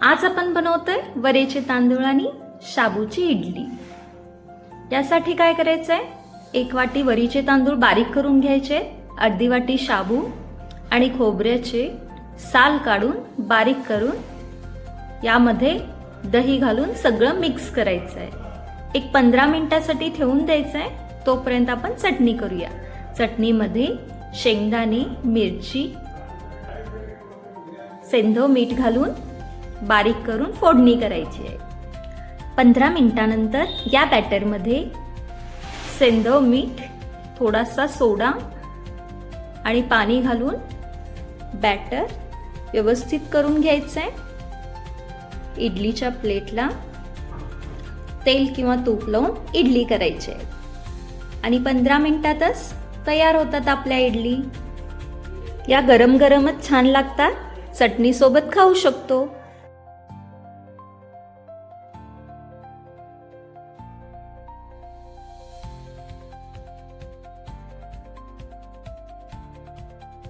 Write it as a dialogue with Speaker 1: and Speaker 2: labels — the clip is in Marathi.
Speaker 1: आज आपण बनवतोय वरीचे तांदूळ आणि शाबूची इडली। यासाठी काय करायचंय, 1 वाटी वरीचे तांदूळ बारीक करून घ्यायचे, अर्धी वाटी शाबू आणि खोबऱ्याचे साल काढून बारीक करून यामध्ये दही घालून सगळं मिक्स करायचंय। एक 15 मिनिटांसाठी ठेवून द्यायचंय। तोपर्यंत आपण चटणी करूया। चटणीमध्ये शेंगदाणे, मिरची, सेंधव मीठ घालून बारीक करून फोडणी करायची आहे। 15 मिनिटांनंतर या बॅटरमध्ये सेंधव मीठ, थोडासा सोडा आणि पाणी घालून बॅटर व्यवस्थित करून घ्यायचं आहे। इडलीच्या प्लेटला तेल किंवा तूप लावून इडली करायची आहे आणि 15 मिनिटातच तयार होतात आपल्या इडली। या गरम गरमच छान लागतात, चटणी सोबत खाऊ शकतो।